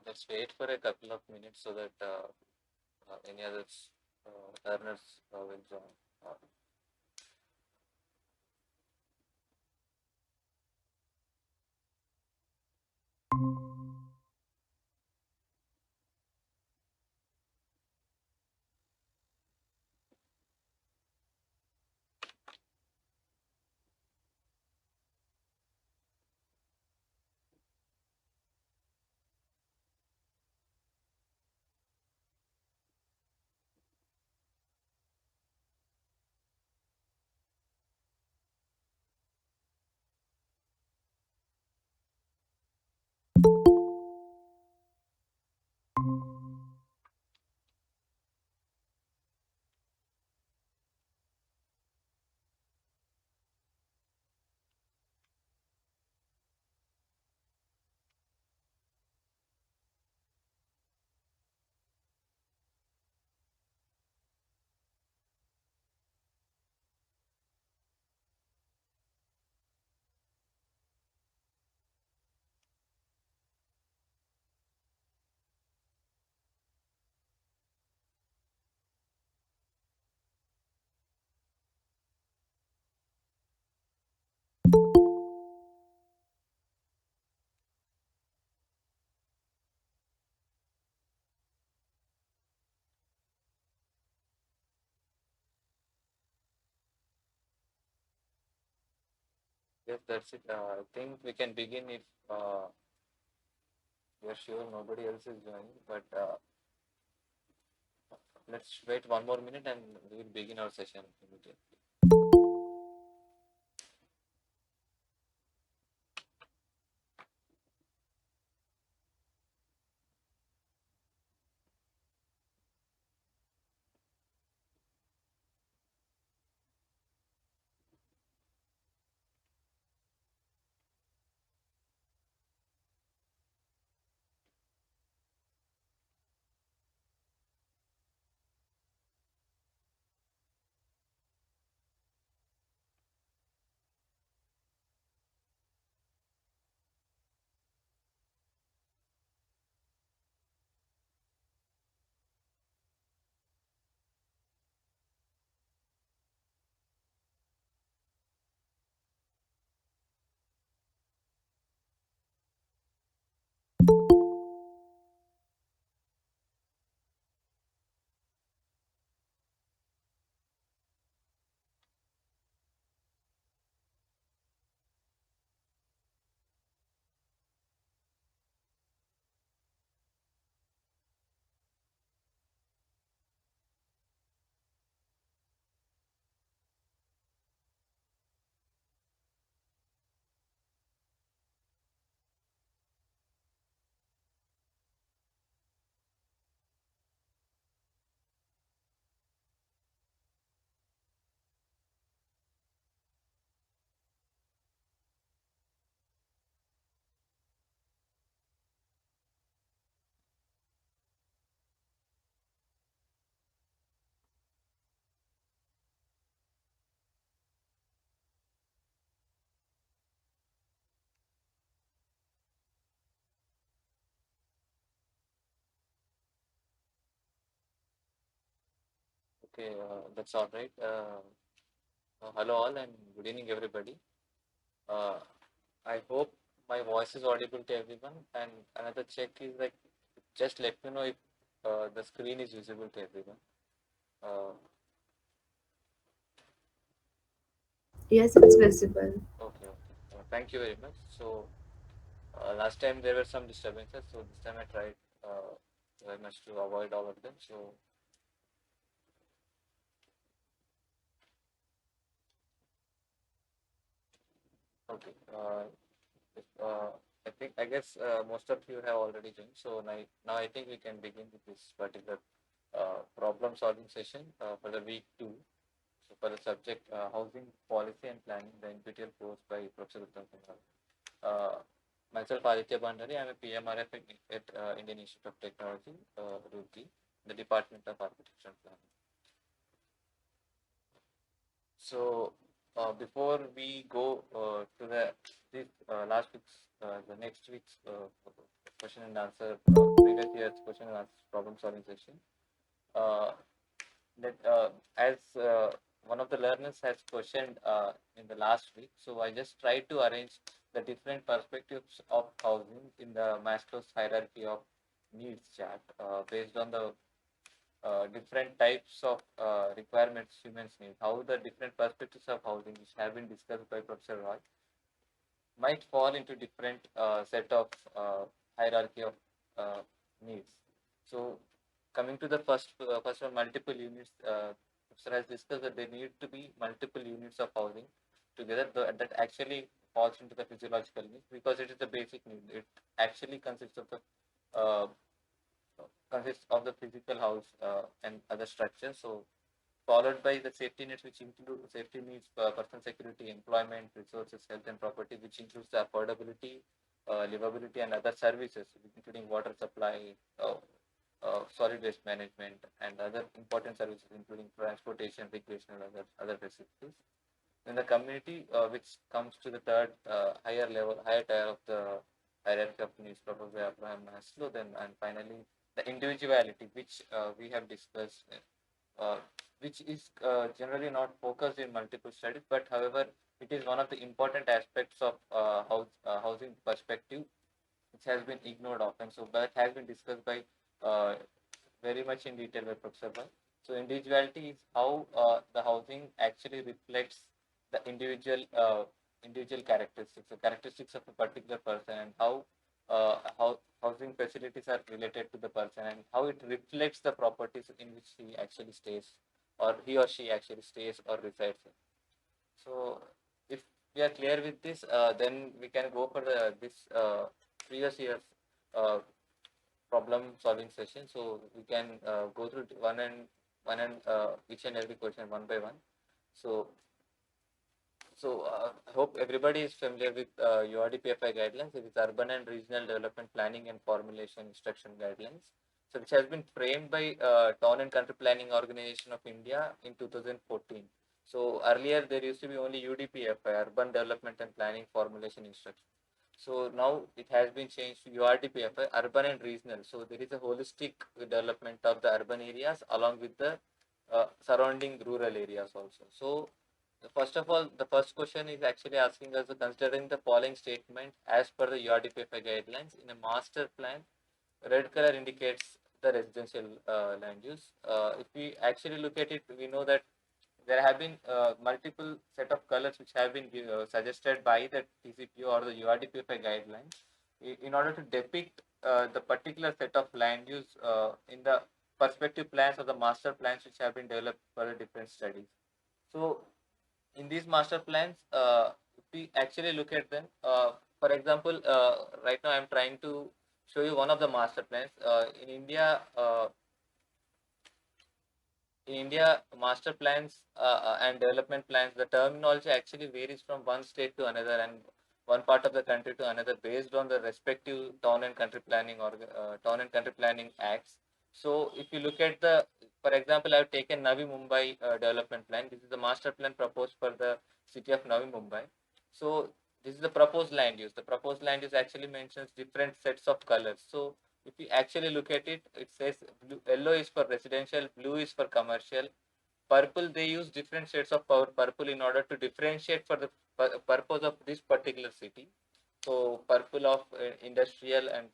let's wait for a couple of minutes so that any other learners will join. Yes, that's it. I think we can begin if we are sure nobody else is joining. But let's wait one more minute and we will begin our session immediately. Okay, that's all right. Hello all and good evening everybody. Uh, I hope my voice is audible to everyone. And another check is like, just let me know if the screen is visible to everyone. Uh, Yes, it's visible. okay, okay. Thank you very much. So last time there were some disturbances, so this time I tried very much to avoid all of them. So okay, I guess most of you have already joined. So now I think we can begin with this particular problem solving session for the week two. So for the subject housing policy and planning, the NPTEL course by Professor Uttam Kumar. Uh, Myself Aditya Bandari, I am a PMRF at Indian Institute of Technology, Roorkee, the Department of Architecture and Planning. So before we go to the this last week's the next week's question and answer, previous year's question and answer problem solving session. Uh, that as one of the learners has questioned in the last week, so I just tried to arrange the different perspectives of housing in the Maslow's hierarchy of needs chart based on the different types of requirements humans need, how the different perspectives of housing, which have been discussed by Professor Roy, might fall into different set of hierarchy of uh, needs. So coming to the first one, multiple units. Professor has discussed that there need to be multiple units of housing together that actually falls into the physiological needs because it is the basic need. It actually uh, consists of the physical house and other structures. So followed by the safety nets, which include safety needs, personal security, employment, resources, health and property, which includes the affordability, livability, and other services, including water supply, solid waste management, and other important services, including transportation, recreation, and other facilities. Then the community, which comes to the third higher level, higher tier of the hierarchy of needs proposed by Abraham Maslow. Then and finally the individuality, which we have discussed, uh, which is generally not focused in multiple studies, but however it is one of the important aspects of housing perspective, which has been ignored often. So that has been discussed by uh, very much in detail by Professor Bhatt. So individuality is how the housing actually reflects the individual characteristics, the characteristics of a particular person, and how housing facilities are related to the person, and how it reflects the properties in which he actually stays, or he or she actually stays or resides in. So if we are clear with this, then we can go for the this previous year's uh, problem solving session. So we can go through one and each and every question one by one. So I hope everybody is familiar with URDPFI guidelines. It is Urban and Regional Development Planning and Formulation Instruction Guidelines. So which has been framed by Town and Country Planning Organization of India in 2014. So earlier there used to be only UDPFI, Urban Development and Planning Formulation Instruction. So now it has been changed to URDPFI, urban and regional. So there is a holistic development of the urban areas along with the surrounding rural areas also. So first of all, the first question is actually asking us, considering the following statement as per the URDPFI guidelines in a master plan, red color indicates the residential land use. If we actually look at it, we know that there have been multiple set of colors which have been suggested by the TCPO or the URDPFI guidelines in order to depict the particular set of land use in the perspective plans or the master plans which have been developed for the different studies. So in these master plans, if we actually look at them, for example, right now I'm trying to show you one of the master plans. In India, master plans and development plans, the terminology actually varies from one state to another and one part of the country to another based on the respective town and country planning or town and country planning acts. So, if you look at for example, I've taken Navi Mumbai development plan. This is the master plan proposed for the city of Navi Mumbai. So, this is the proposed land use. The proposed land use actually mentions different sets of colors. So, if you actually look at it, it says yellow is for residential, blue is for commercial, purple, they use different shades of purple in order to differentiate for the purpose of this particular city. So purple of industrial and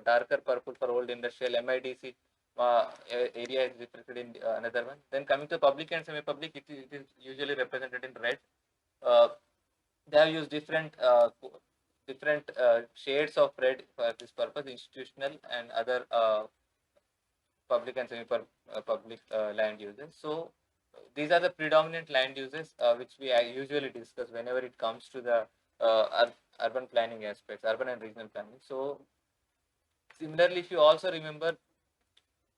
darker purple for old industrial, MIDC area is reflected in another one. Then coming to public and semi-public, it is usually represented in red. Uh, they have used different shades of red for this purpose, institutional and other public and semi-public land uses. So these are the predominant land uses which we usually discuss whenever it comes to the urban planning aspects, urban and regional planning. So similarly, if you also remember,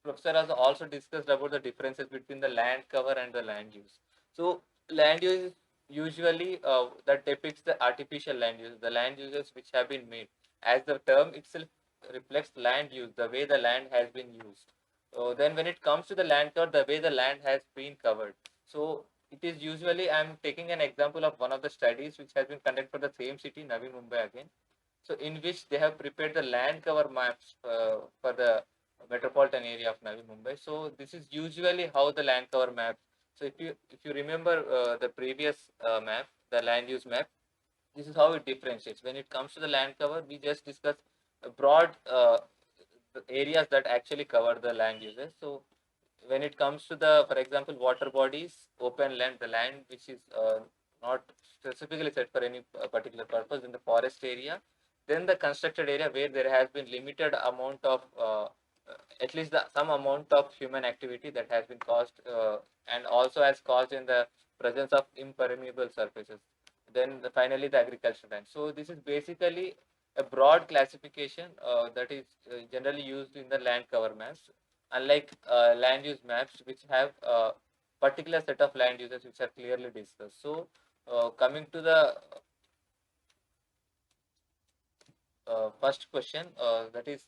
Professor has also discussed about the differences between the land cover and the land use. So land use is usually that depicts the artificial land use, the land uses which have been made. As the term itself reflects land use, the way the land has been used. So then when it comes to the land cover, the way the land has been covered. So it is usually, I'm taking an example of one of the studies which has been conducted for the same city, Navi Mumbai again. so in which they have prepared the land cover maps for the metropolitan area of Navi Mumbai. So this is usually how the land cover map. So if you remember the previous map, the land use map, this is how it differentiates. When it comes to the land cover, we just discuss a broad the areas that actually cover the land uses. So when it comes to the, for example, water bodies, open land, the land which is not specifically set for any particular purpose in the forest area, then the constructed area where there has been limited amount of at least some amount of human activity that has been caused and also has caused in the presence of impermeable surfaces. Then finally the agricultural land. So this is basically a broad classification that is generally used in the land cover maps, unlike land use maps which have a particular set of land uses which are clearly discussed. So coming to the first question, that is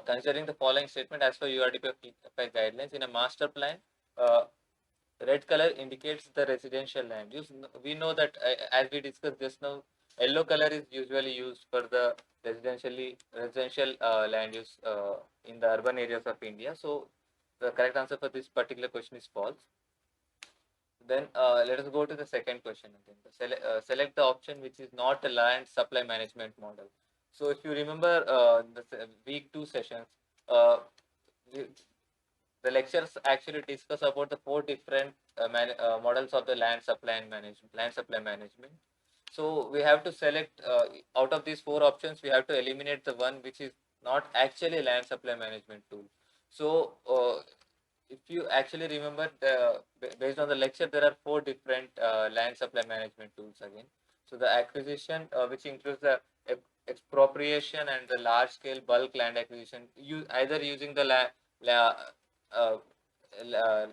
considering the following statement as per URDP guidelines in a master plan, uh, red color indicates the residential land use. We know that as we discussed just now, yellow color is usually used for the residential land use in the urban areas of India. So the correct answer for this particular question is false. Then let us go to the second question again. Select the option which is not a land supply management model. So if you remember the week 2 sessions, uh, we- the lectures actually discuss about the four different models of the land supply management. So we have to select out of these four options, we have to eliminate the one which is not actually a land supply management tool. So if you actually remember, based on the lecture, there are four different land supply management tools again. So the acquisition, which includes the expropriation and the large scale bulk land acquisition, either using the la, uh, la,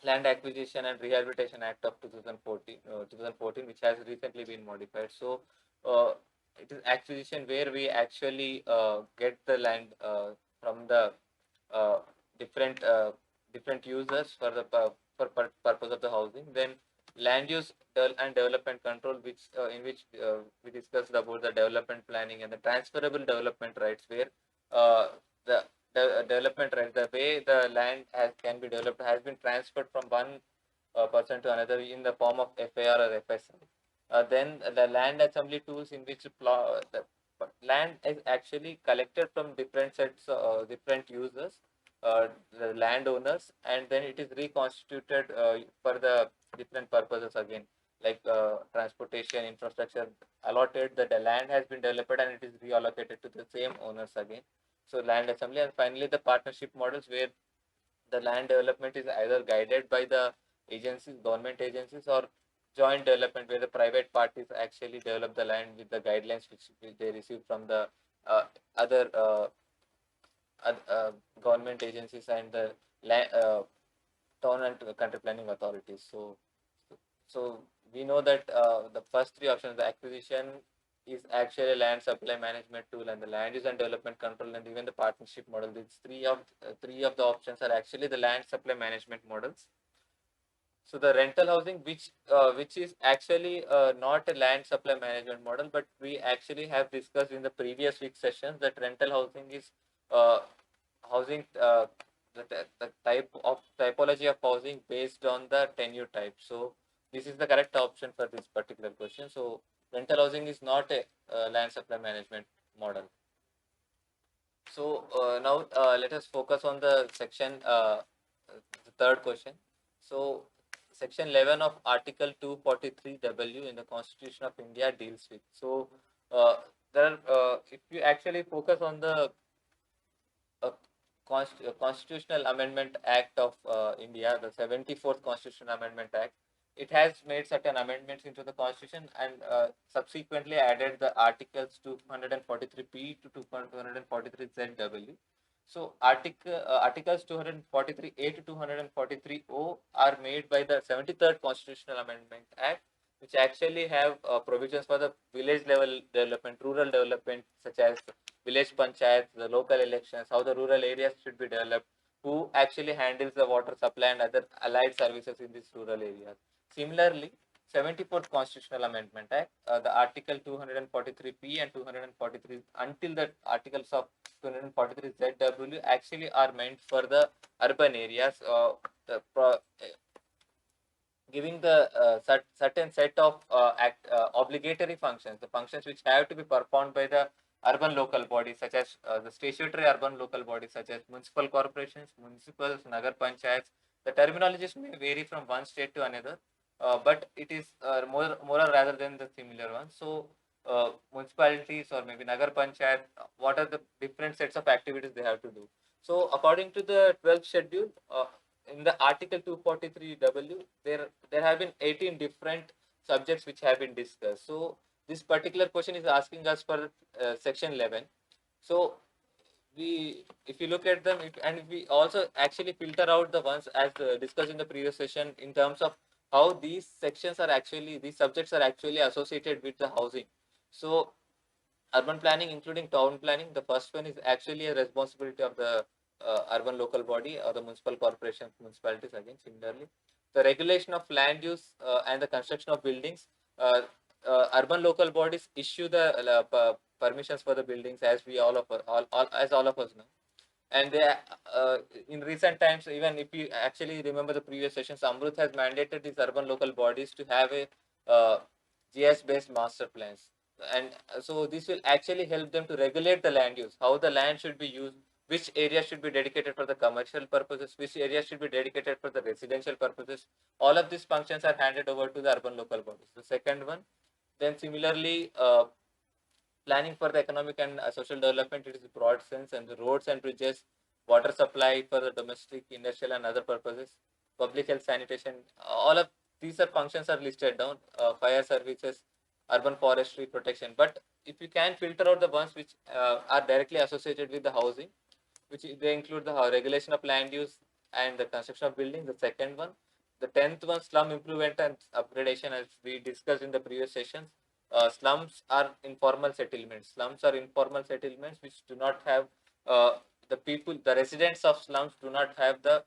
Land Acquisition and Rehabilitation Act of 2014, which has recently been modified. So it is acquisition where we actually get the land from the uh, different different users for the purpose of the housing. Then land use and development control, which in which we discussed about the development planning and the transferable development rights, where uh, the development right, the way the land can be developed has been transferred from one person to another in the form of FAR or FSI. Then the land assembly tools in which the land is actually collected from different sets, different users, the landowners, and then it is reconstituted for the different purposes again, like transportation, infrastructure allotted. That the land has been developed and it is reallocated to the same owners again. So land assembly, and finally the partnership models where the land development is either guided by the agencies, government agencies, or joint development where the private parties actually develop the land with the guidelines which they receive from the uh, other government agencies and the town and country planning authorities. So we know that the first three options, the acquisition is actually a land supply management tool, and the land use and development control, and even the partnership model. These three of the options are actually the land supply management models. So the rental housing, which is actually not a land supply management model, but we actually have discussed in the previous week sessions that rental housing is uh, housing the type of typology of housing based on the tenure type. So this is the correct option for this particular question. So rental housing is not a land supply management model. So now let us focus on the third question. So section 11 of Article 243W in the Constitution of India deals with. So uh, if you actually focus on the uh, Constitutional Amendment Act of India, the 74th Constitutional Amendment Act, it has made certain amendments into the Constitution and subsequently added the Articles 243P to 243ZW. So Articles 243A to 243O are made by the 73rd Constitutional Amendment Act, which actually have provisions for the village level development, rural development, such as village panchayats, the local elections, how the rural areas should be developed, who actually handles the water supply and other allied services in these rural areas. Similarly, 74th Constitutional Amendment Act, the Article 243P and 243 until the articles of 243 ZW actually are meant for the urban areas, giving the certain set of obligatory functions, the functions which have to be performed by the urban local bodies, such as the statutory urban local bodies, such as municipal corporations, municipals, nagar panchayats. The terminologies may vary from one state to another, but it is more or rather than the similar one. So, municipalities or maybe nagar panchayat, what are the different sets of activities they have to do? So, according to the 12th schedule, in the Article 243W, there have been 18 different subjects which have been discussed. So this particular question is asking us for section 11. So if you look at them, and we also actually filter out the ones as discussed in the previous session in terms of how these sections are actually, these subjects are actually associated with the housing. So urban planning, including town planning, the first one is actually a responsibility of the urban local body or the municipal corporations, municipalities. Again, similarly, the regulation of land use and the construction of buildings. Urban local bodies issue the permissions for the buildings, as we all of us know. And they, in recent times, even if you actually remember the previous sessions, Amrut has mandated these urban local bodies to have a GS based master plans. And so this will actually help them to regulate the land use, how the land should be used, which area should be dedicated for the commercial purposes, which area should be dedicated for the residential purposes. All of these functions are handed over to the urban local bodies. The second one, then similarly, planning for the economic and social development, it is a broad sense, and the roads and bridges, water supply for the domestic, industrial, and other purposes, public health, sanitation, all of these are functions are listed down. Fire services, urban forestry protection. But if you can filter out the ones which are directly associated with the housing, which they include the regulation of land use and the construction of buildings. The second one, the 10th one, slum improvement and upgradation, as we discussed in the previous sessions. Slums are informal settlements. Slums are informal settlements which do not have the people, the residents of slums do not have the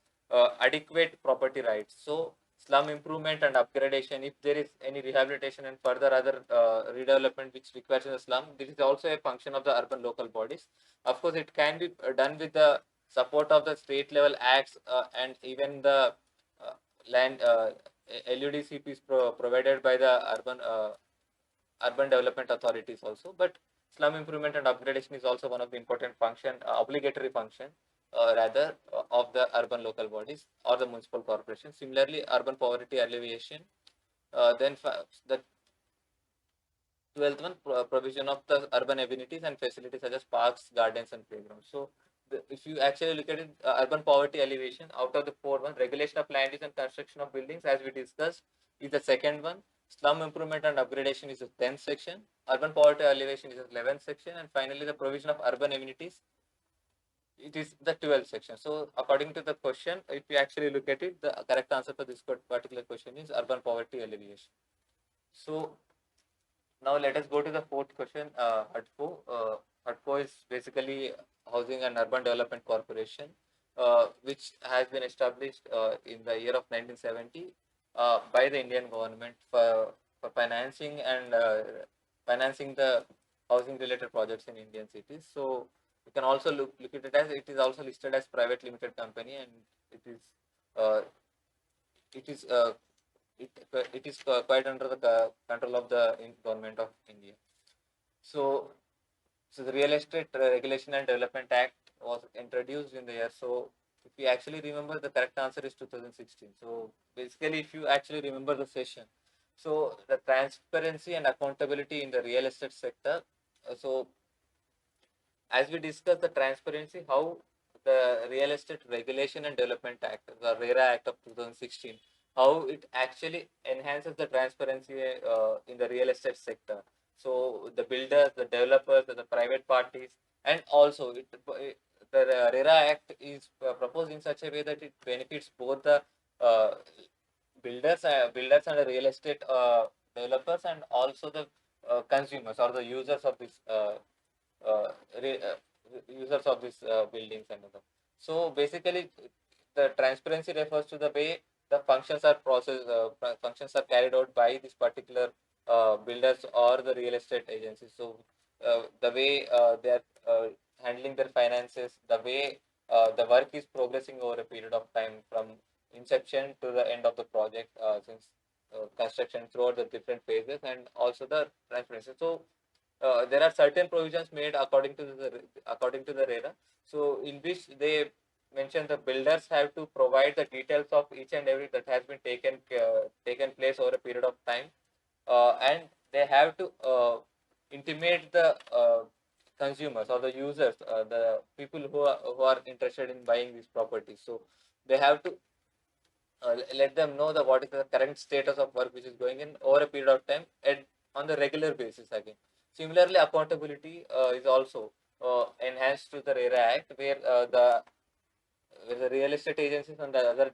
adequate property rights. So, slum improvement and upgradation, if there is any rehabilitation and further other redevelopment which requires in the slum, this is also a function of the urban local bodies. Of course, it can be done with the support of the state level acts and even the uh, land LUDCPs provided by the urban development authorities also. But slum improvement and upgradation is also one of the important function, obligatory function rather of the urban local bodies or the municipal corporation. Similarly, urban poverty alleviation. Then the 12th one, provision of the urban amenities and facilities such as parks, gardens, and playgrounds. So, if you actually look at it, urban poverty alleviation, out of the four one, regulation of land use and construction of buildings, as we discussed, is the second one. Slum improvement and upgradation is the 10th section. Urban poverty alleviation is the 11th section, and finally, the provision of urban amenities, it is the 12th section. So, according to the question, if you actually look at it, the correct answer for this particular question is urban poverty alleviation. So, now let us go to the fourth question. HUDCO. HUDCO is basically Housing and Urban Development Corporation, which has been established in the year of 1970 by the Indian government for financing and financing the housing related projects in Indian cities. So you can also look at it as it is also listed as private limited company, and it is uh, it is it is quite under the control of the government of India. So, the Real Estate Regulation and Development Act was introduced in the year. So, if you actually remember, the correct answer is 2016. So, basically, if you actually remember the session, so the transparency and accountability in the real estate sector. So, as we discussed the transparency, how the Real Estate Regulation and Development Act, the RERA Act of 2016, how it actually enhances the transparency in the real estate sector. So the builders, the developers, the private parties, and also the RERA Act is proposed in such a way that it benefits both the uh, builders and the real estate developers, and also the consumers or the users of this uh, re, uh, users of these buildings and other. So basically, the transparency refers to the way the functions are carried out by this particular builders or the real estate agencies. So the way they are handling their finances, the way the work is progressing over a period of time from inception to the end of the project, since construction throughout the different phases, and also the transparency. So there are certain provisions made according to the RERA. So in which they mention the builders have to provide the details of each and every that has been taken place over a period of time, and they have to intimate the consumers or the users, the people who are interested in buying these properties. So they have to let them know the what is the current status of work which is going in over a period of time and on the regular basis again. Similarly, accountability is also enhanced to the RERA Act, where the real estate agencies and the other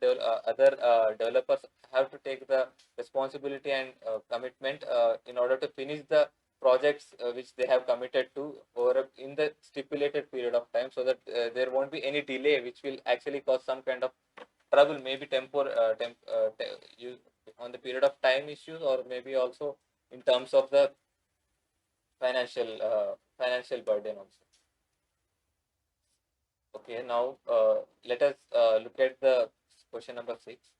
developers have to take the responsibility and commitment in order to finish the projects which they have committed to in the stipulated period of time, so that there won't be any delay which will actually cause some kind of trouble, maybe you, on the period of time issues, or maybe also in terms of the financial burden also. Okay, now let us look at the question number 6.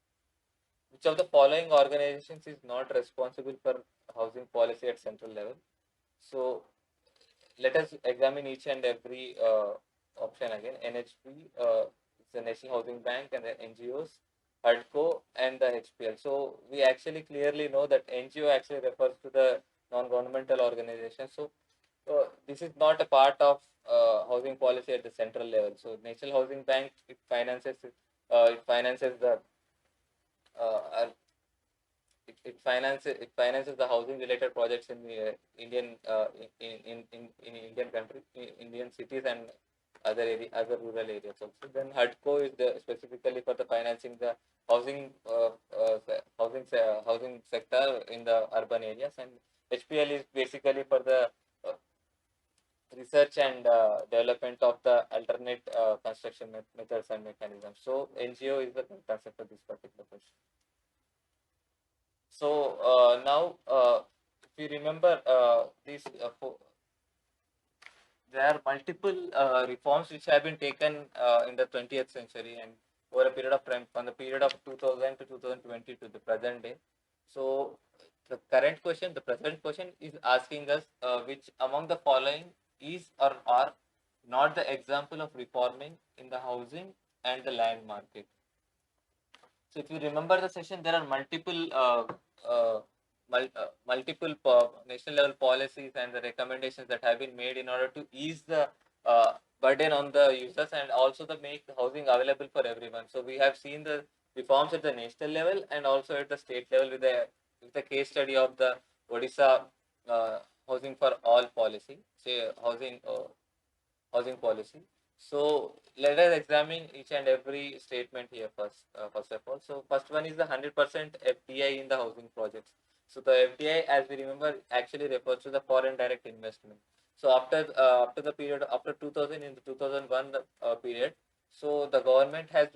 Which of the following organizations is not responsible for housing policy at central level? So let us examine each and every option again. NHB, the National Housing Bank, and the NGOs, HUDCO, and the HPL. So we actually clearly know that NGO actually refers to the non-governmental organization. So this is not a part of housing policy at the central level. So National Housing Bank, it finances the uh, it finances the housing related projects in the Indian in Indian country, Indian cities, and other rural areas also. Then HUDCO is specifically for the financing the housing housing sector in the urban areas, and HPL is basically for the uh, research and development of the alternate construction methods and mechanisms. So NGO is the concept for this particular question. So now, if you remember, there are multiple reforms which have been taken in the 20th century and over a period of time, from the period of 2000 to 2020 to the present day. So the present question is asking us which among the following is or are not the example of reforming in the housing and the land market. So if you remember the session, there are multiple national level policies and the recommendations that have been made in order to ease the burden on the users and also to make the housing available for everyone. So we have seen the reforms at the national level and also at the state level with the case study of the Odisha housing for all policy, say housing policy. So let us examine each and every statement here first. First of all, so first one is the 100% FDI in the housing projects. So the FDI, as we remember, actually refers to the foreign direct investment. So after the period after 2000 in the 2001 period, so the government has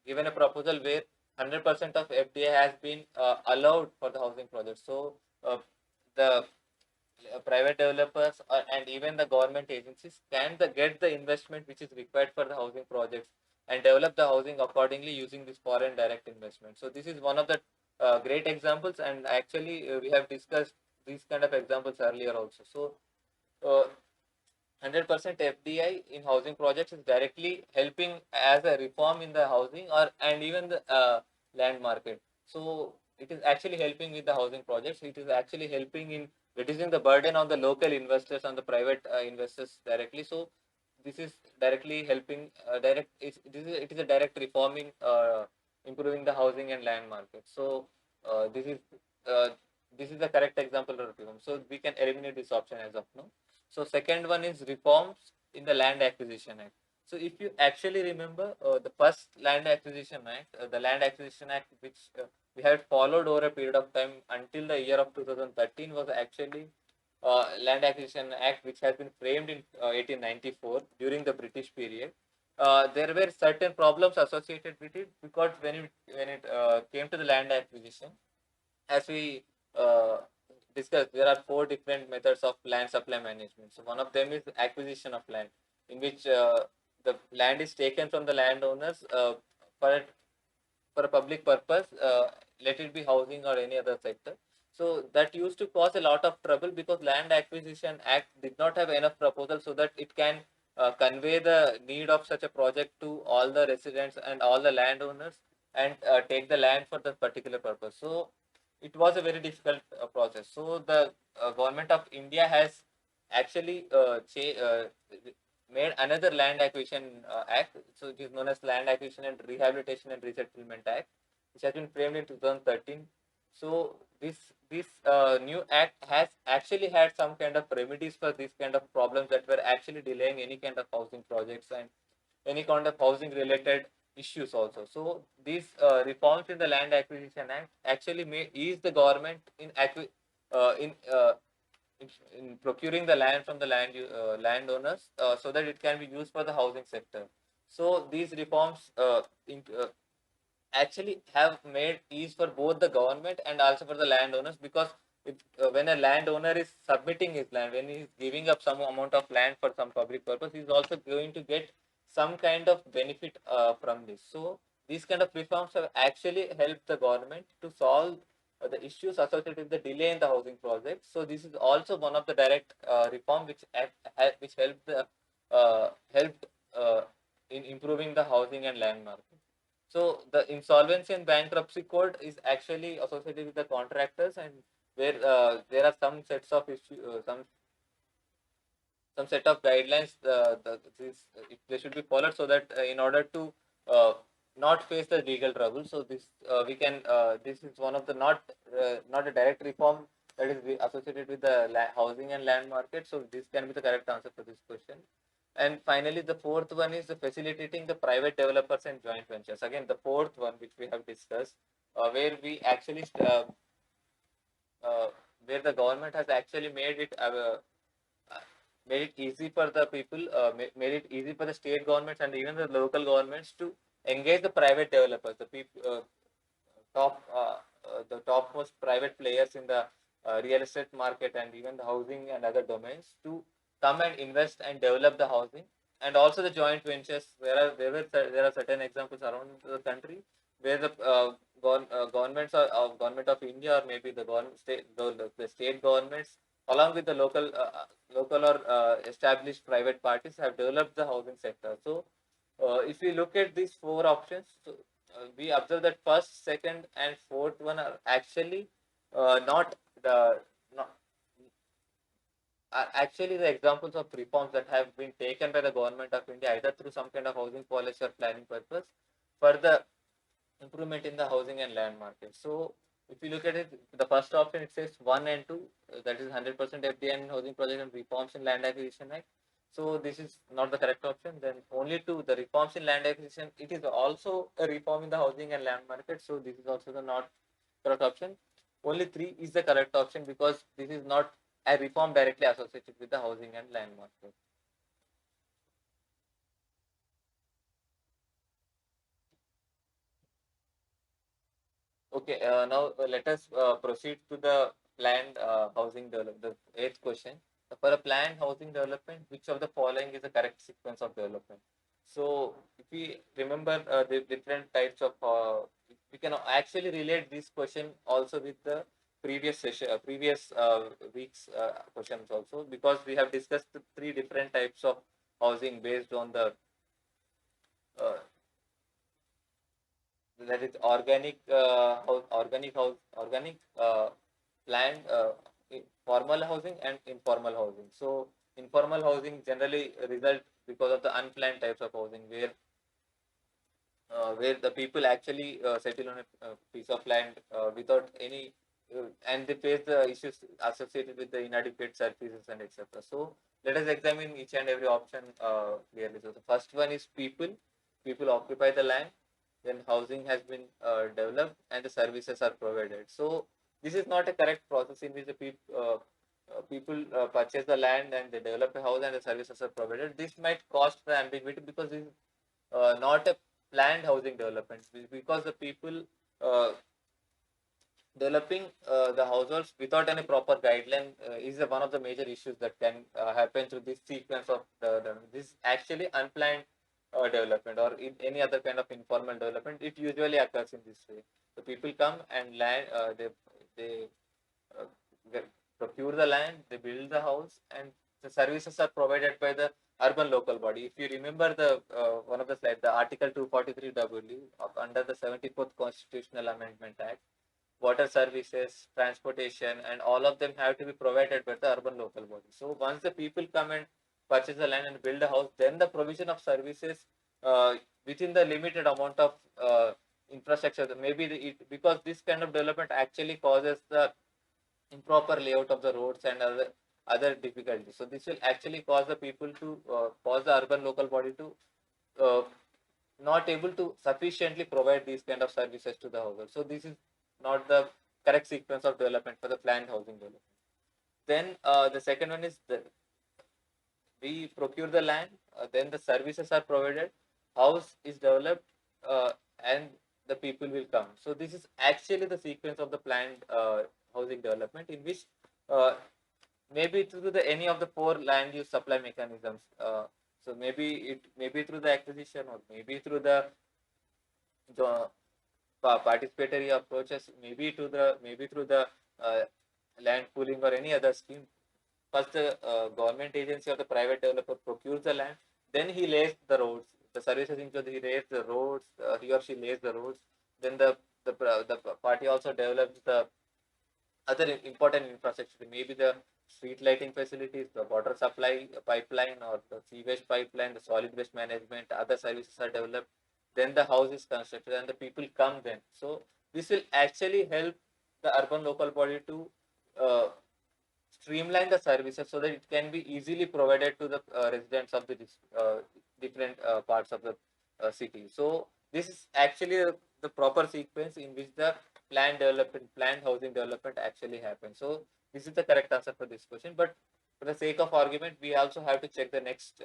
given a proposal where 100% of FDI has been allowed for the housing projects. So the private developers and even the government agencies can get the investment which is required for the housing projects and develop the housing accordingly using this foreign direct investment. So this is one of the great examples, and actually we have discussed these kind of examples earlier also. So 100% FDI in housing projects is directly helping as a reform in the housing or and even the land market. So it is actually helping with the housing projects. It is actually helping in reducing the burden on the local investors and the private investors directly. So this is directly helping it is a direct reforming, improving the housing and land market. So uh, this is uh, this is the correct example of reform. So we can eliminate this option as of now. So second one is reforms in the Land Acquisition Act. So if you actually remember the first Land Acquisition Act, the Land Acquisition Act, which we had followed over a period of time until the year of 2013, was actually Land Acquisition Act, which has been framed in 1894 during the British period. there were certain problems associated with it, because when it came to the land acquisition, as we uh, discussed, there are four different methods of land supply management. So one of them is acquisition of land, in which the land is taken from the landowners for a, for a public purpose, let it be housing or any other sector. So that used to cause a lot of trouble, because Land Acquisition Act did not have enough proposal so that it can convey the need of such a project to all the residents and all the landowners, and take the land for that particular purpose. So it was a very difficult process. So the government of India has actually made another Land Acquisition Act. So it is known as Land Acquisition and Rehabilitation and Resettlement Act, which has been framed in 2013. So this new act has actually had some kind of remedies for these kind of problems that were actually delaying any kind of housing projects and any kind of housing related issues also. So these reforms in the Land Acquisition Act actually may ease the government in in in procuring the land from the landowners, so that it can be used for the housing sector. So these reforms actually have made ease for both the government and also for the landowners, because if, when a landowner is submitting his land, when he is giving up some amount of land for some public purpose, he is also going to get some kind of benefit from this. So these kind of reforms have actually helped the government to solve the issues associated with the delay in the housing project. So this is also one of the direct reform which helped in improving the housing and land market. So the insolvency and bankruptcy code is actually associated with the contractors, and where there are some sets of some set of guidelines they should be followed, so that in order to uh, not face the legal trouble. So this is one of the not a direct reform that is associated with the housing and land market. So this can be the correct answer for this question. And finally, the fourth one is the facilitating the private developers and joint ventures. Again, the fourth one which we have discussed, where we actually uh, where the government has actually made it easy for the people, made it easy for the state governments and even the local governments to engage the private developers, the topmost private players in the real estate market and even the housing and other domains, to come and invest and develop the housing. And also the joint ventures. There are certain examples around the country where the governments or government of India, or maybe the the state governments, along with the local or established private parties, have developed the housing sector. So if we look at these four options, so, we observe that first, second, and fourth one are actually not the not are actually the examples of reforms that have been taken by the government of India, either through some kind of housing policy or planning purpose, for the improvement in the housing and land market. So if you look at it, the first option, it says 1 and 2, that is 100% FDI in housing project and reforms in Land Acquisition Act. So this is not the correct option. Then only 2, the reforms in land acquisition, it is also a reform in the housing and land market. So this is also the not correct option. Only 3 is the correct option, because this is not a reform directly associated with the housing and land market. Okay, now let us proceed to the planned housing development. The eighth question. For a planned housing development, which of the following is the correct sequence of development? So, if we remember the different types of, we can actually relate this question also with the previous session, previous week's questions also, because we have discussed the 3 different types of housing based on the uh, that is organic land, formal housing and informal housing. So informal housing generally result because of the unplanned types of housing, where the people actually settle on a piece of land without any and they face the issues associated with the inadequate services and etc. So let us examine each and every option clearly. So the first one is people occupy the land, then housing has been developed and the services are provided. So this is not a correct process in which the people purchase the land and they develop a house and the services are provided. This might cost the ambiguity, because not a planned housing development, because the people uh, developing the households without any proper guideline is one of the major issues that can happen through this sequence of this actually unplanned development, or in any other kind of informal development. It usually occurs in this way. So people come and land, they uh, get, procure the land, they build the house, and the services are provided by the urban local body. If you remember the one of the slides, the Article 243W under the 74th Constitutional Amendment Act, water services, transportation, and all of them have to be provided by the urban local body. So once the people come and purchase the land and build a house, then the provision of services uh, within the limited amount of infrastructure, maybe because this kind of development actually causes the improper layout of the roads and other difficulties. So this will actually cause the people to cause the urban local body to uh, not able to sufficiently provide these kind of services to the household. So this is not the correct sequence of development for the planned housing development. Then the second one is we procure the land, then the services are provided, house is developed, and the people will come. So this is actually the sequence of the planned housing development, in which uh, maybe through the any of the four land use supply mechanisms. So maybe through the acquisition, or maybe through the participatory approaches, maybe through the uh, land pooling or any other scheme. First, the government agency or the private developer procures the land, then he lays the roads. The services include he lays the roads, he or she lays the roads. Then the party also develops the other important infrastructure, maybe the street lighting facilities, the water supply pipeline, or the sewage pipeline, the solid waste management, other services are developed. Then the house is constructed and the people come then. So this will actually help the urban local body to uh, streamline the services so that it can be easily provided to the residents of the different parts of the city. So this is actually the proper sequence in which the planned housing development actually happens. So this is the correct answer for this question. But for the sake of argument, we also have to check the next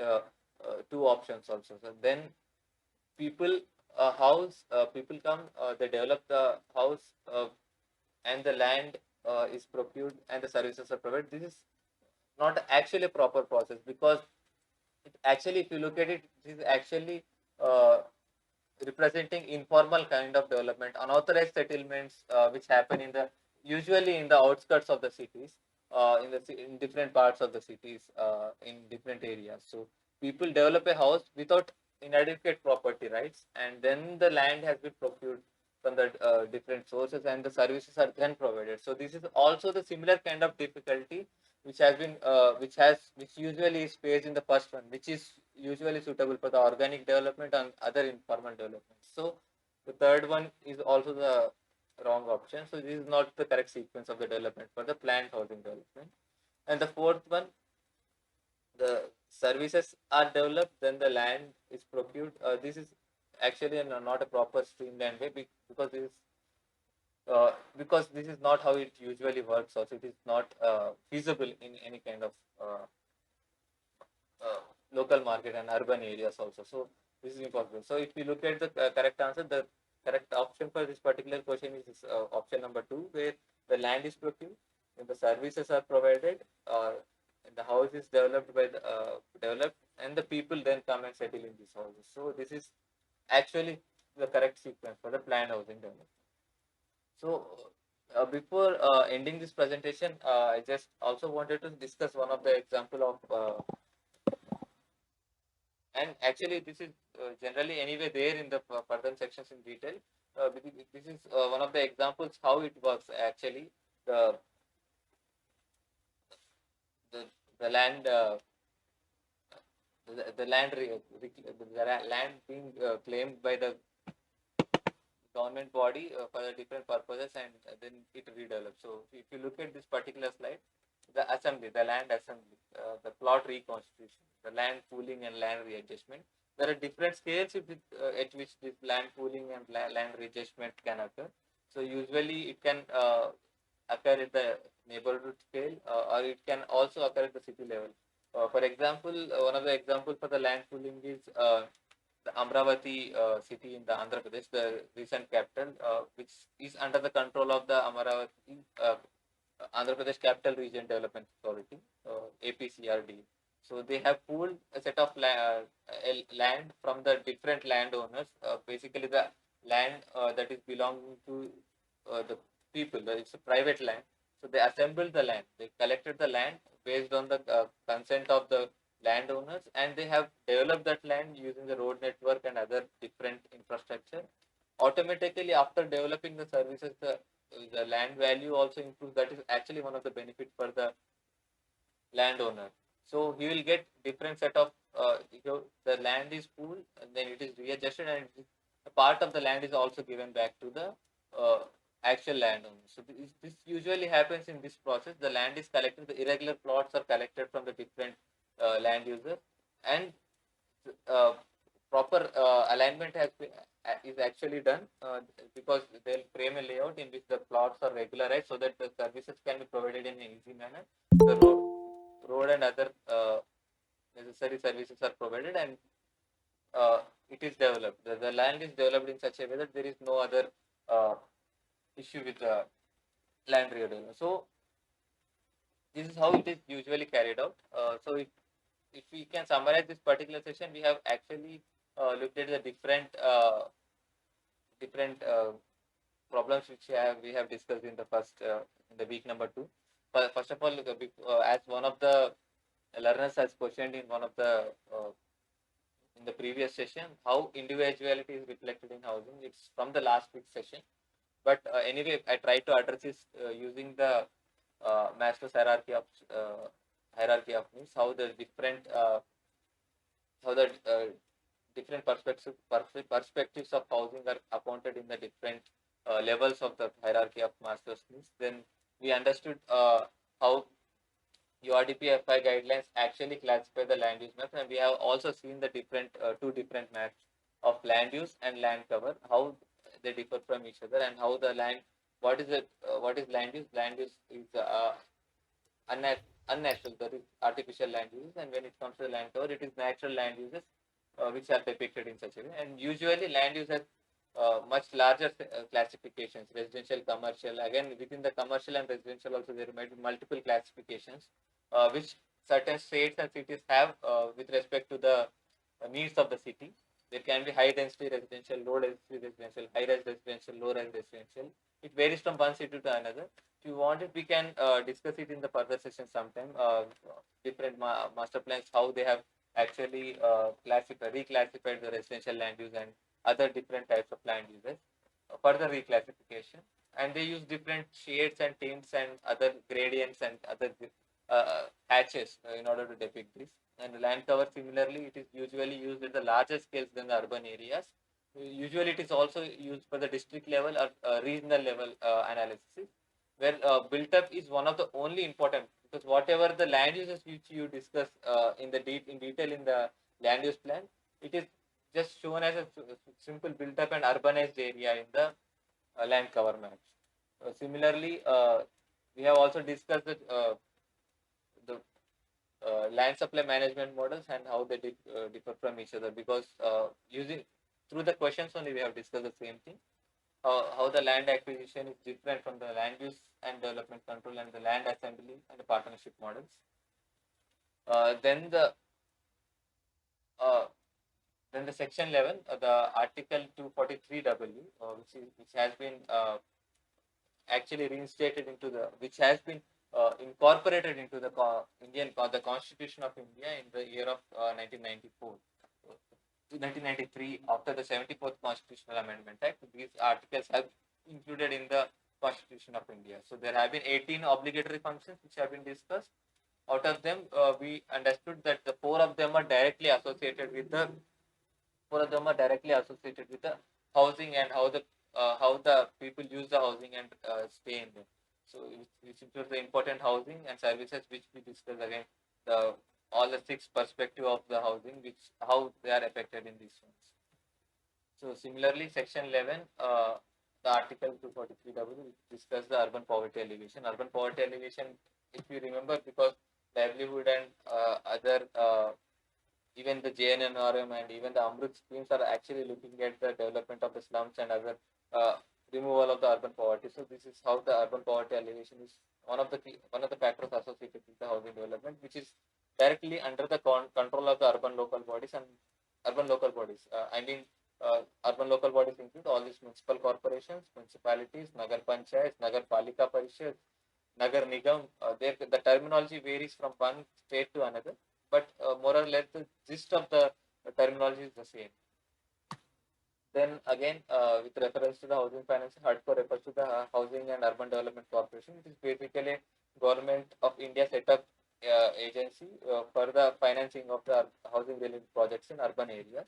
two options also. So then people come, they develop the house, and the land is procured and the services are provided. This is not actually a proper process, because actually, if you look at it, this is actually uh, representing informal kind of development, unauthorized settlements which happen usually in the outskirts of the cities, in different parts of the cities, in different areas. So people develop a house without inadequate property rights, and then the land has been procured from the different sources, and the services are then provided. So this is also the similar kind of difficulty which usually is faced in the first one, which is usually suitable for the organic development and other informal development. So the third one is also the wrong option. So this is not the correct sequence of the development for the planned housing development. And the fourth one, the services are developed, then the land is procured. This is actually not a proper streamlined way, because this is not how it usually works. Also, it is not feasible in any kind of uh, local market and urban areas also. So this is impossible. So if we look at the correct answer, the correct option for this particular question is option number 2, where the land is procured, and the services are provided, and the house is developed, and the people then come and settle in these houses. So this is actually the correct sequence for the planned housing development. So before ending this presentation, I just also wanted to discuss one of the example of and actually this is generally anyway there in the further sections in detail. This is one of the examples how it works actually. The the, the land the land the land being claimed by the government body for the different purposes, and then it redevelops. So if you look at this particular slide, the land assembly, the plot reconstitution, the land pooling and land readjustment. There are different scales at which this land pooling and land readjustment can occur. So usually it can occur at the neighborhood scale, or it can also occur at the city level. For example, one of the examples for the land pooling is the Amravati city in the Andhra Pradesh, the recent capital, which is under the control of the Amravati Andhra Pradesh Capital Region Development Authority, APCRD. So they have pooled a set of land from the different landowners. Basically, the land that is belonging to the people, it's a private land. So they assembled the land. They collected the land based on the consent of the landowners, and they have developed that land using the road network and other different infrastructure. Automatically, after developing the services, the land value also improves. That is actually one of the benefits for the landowner. So he will get different set of the land is pooled and then it is readjusted, and a part of the land is also given back to the actual landowner. So this usually happens in this process. The land is collected, the irregular plots are collected from the different land users, and uh, proper alignment is actually done because they'll frame a layout in which the plots are regularized so that the services can be provided in an easy manner. The road and other necessary services are provided, and it is developed. The land is developed in such a way that there is no other uh, issue with the land redevelopment. So this is how it is usually carried out. So if we can summarize this particular session, we have actually looked at the different problems which we have discussed in the first in the week number 2. First of all, as one of the learners has questioned in one of the in the previous session, how individuality is reflected in housing. It's from the last week's session, but anyway, I try to address this using the Maslow's hierarchy of needs, how the different different perspectives of housing are accounted in the different levels of the hierarchy of Maslow's needs. Then we understood how URDP-FI guidelines actually classify the land use maps, and we have also seen the different two different maps of land use and land cover, how they differ from each other, and how the land, what is land use? Land use is unnatural, that is artificial land uses, and when it comes to the land cover, it is natural land uses which are depicted in such a way. And usually, land use has much larger classifications: residential, commercial. Again, within the commercial and residential, also there might be multiple classifications, which certain states and cities have with respect to the needs of the city. There can be high density residential, low density residential, high rise residential, low rise residential. It varies from one city to another. If you want it, we can discuss it in the further session sometime. Different master plans, how they have actually reclassified the residential land use and other different types of land uses, further reclassification, and they use different shades and tints and other gradients and other hatches in order to depict this. And the land cover, similarly, it is usually used at the larger scales than the urban areas. Usually, it is also used for the district level or regional level analysis, where built up is one of the only important, because whatever the land uses which you discuss in detail in the land use plan, it is just shown as a simple built up and urbanized area in the land cover maps. Similarly, we have also discussed the land supply management models and how they differ from each other, because using through the questions only we have discussed the same thing, how the land acquisition is different from the land use and development control and the land assembly and the partnership models. Then uh, the section 11, the article 243W, which has been actually reinstated into the, which has been incorporated into the the Constitution of India in the year of 1994 to 1993, after the 74th Constitutional Amendment Act. These articles have included in the Constitution of India. So there have been 18 obligatory functions which have been discussed. Out of them, we understood that the four of them are directly associated with the housing and how the people use the housing and stay in them. So which includes the important housing and services which we discussed again, the all the six perspective of the housing, which how they are affected in these ones. So similarly, section 11, the article 243W discuss the urban poverty alleviation. Urban poverty alleviation, if you remember, because livelihood and other even the JNNRM and even the Amrit schemes are actually looking at the development of the slums and other uh, removal of the urban poverty. So this is how the urban poverty alleviation is one of the factors associated with the housing development, which is directly under the control of the urban local bodies and urban local bodies. Urban local bodies include all these municipal corporations, municipalities, Nagar Panchayats, Nagar Palika Parishad, Nagar Nigam. The terminology varies from one state to another, but more or less the gist of the terminology is the same. Then again, with reference to the housing finance, HUDCO refers to the Housing and Urban Development Corporation. It is basically government of India set up agency for the financing of the housing related projects in urban areas.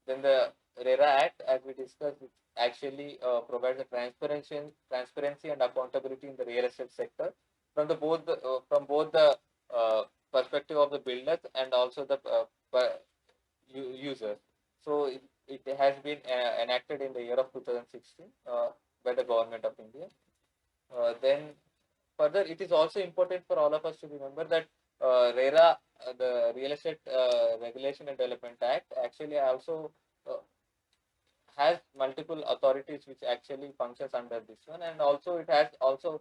Then the RERA Act, as we discussed, it actually provides a transparency and accountability in the real estate sector from both the perspective of the builders and also the users. So it has been enacted in the year of 2016 by the government of India. Then further, it is also important for all of us to remember that RERA, the Real Estate Regulation and Development Act, actually also uh, has multiple authorities which actually functions under this one, and also it has also,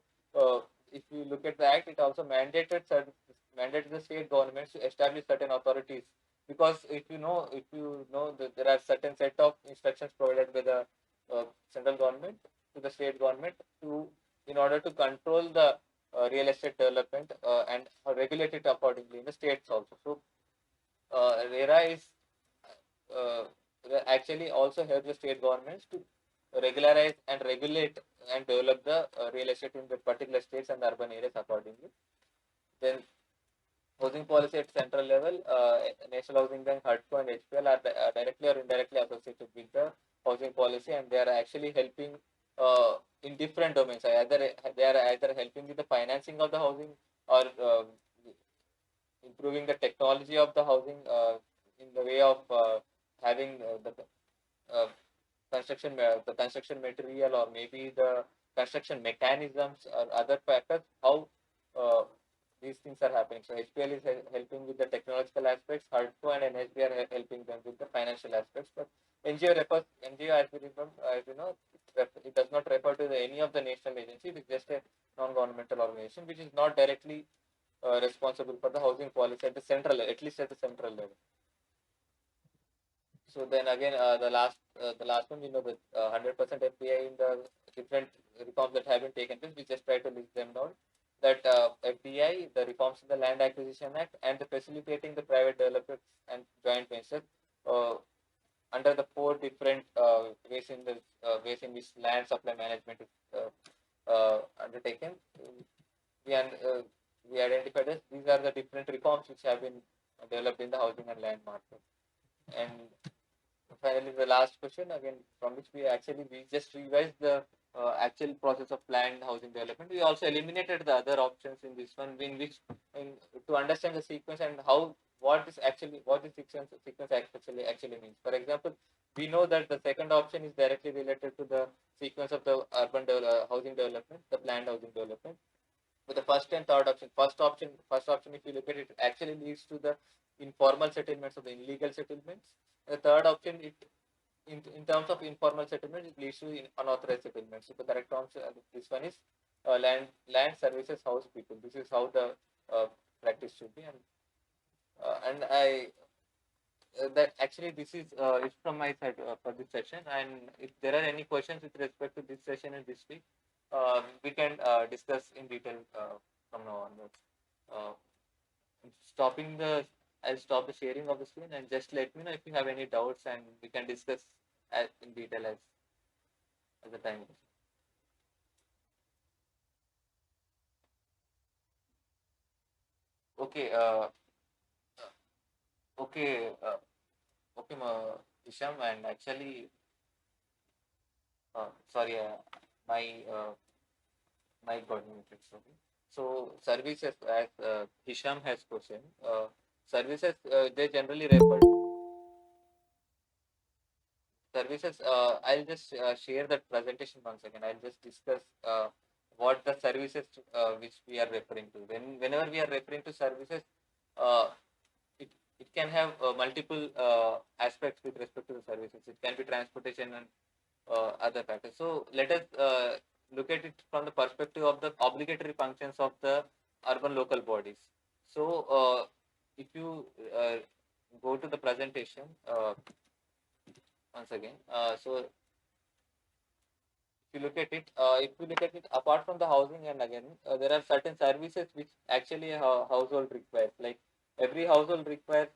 if you look at the act, it also mandated the state governments to establish certain authorities, because if you know that there are certain set of instructions provided by the central government to the state government to in order to control the real estate development and regulate it accordingly in the states also. So RERA is uh, actually also helps the state governments to regularize and regulate and develop the real estate in the particular states and urban areas accordingly. Then housing policy at central level, National Housing Bank, HUDCO, and HPL are directly or indirectly associated with the housing policy, and they are actually helping in different domains. Either they are either helping with the financing of the housing or improving the technology of the housing in the way of having uh, the construction material, or maybe the construction mechanisms or other factors, how uh, these things are happening. So HPL is helping with the technological aspects, HUDCO and NHB are helping them with the financial aspects. But NGO, as we remember, as you know, it does not refer to any of the national agencies. It's just a non-governmental organization which is not directly responsible for the housing policy at the central, at least at the central level. So then again, the last one, the 100% FDI in the different reforms that have been taken place. We just try to list them down. That FDI, the reforms in the Land Acquisition Act, and the facilitating the private developers and joint ventures uh, under the four different ways in which land supply management is undertaken. We we identified as these are the different reforms which have been developed in the housing and land market. And finally, the last question again, from which we just revised the actual process of planned housing development. We also eliminated the other options in this one, to understand the sequence and how what this sequence actually means. For example, we know that the second option is directly related to the sequence of the housing development, the planned housing development. With the first and third option, first option, if you look at it, actually leads to the informal settlements or the illegal settlements. The third option, in terms of informal settlements, it leads to unauthorized settlements. So the correct answer, this one is land services house people. This is how the practice should be, and I that actually this is it from my side for this session. And if there are any questions with respect to this session and this week, we can discuss in detail from now onwards. Uh, stopping the I'll stop the sharing of the screen, and just let me know if you have any doubts, and we can discuss in detail as the time goes. Okay. Okay. Okay, Isham, and actually, sorry, my mic got muted. Sorry. So services, as Hisham has questioned, services they generally refer services. I'll just share that presentation once again. I'll just discuss what the services which we are referring to. Whenever we are referring to services, uh, it it can have multiple aspects with respect to the services. It can be transportation and other factors. So let us look at it from the perspective of the obligatory functions of the urban local bodies. So if you go to the presentation once again, so if you look at it, apart from the housing, and again, there are certain services which actually a household requires. Like every household requires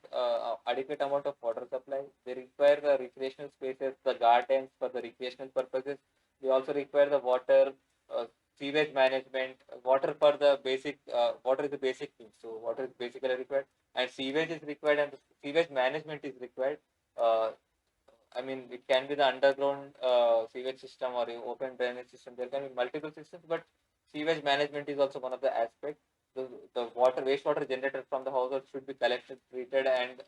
adequate amount of water supply. They require the recreational spaces, the gardens for the recreational purposes. They also require the water, uh, sewage management, water for the basic. Water is the basic thing. So water is basically required, and sewage is required, and the sewage management is required. Uh, I mean, it can be the underground sewage system or a open drainage system. There can be multiple systems, but sewage management is also one of the aspects. The wastewater generated from the household should be collected, treated, and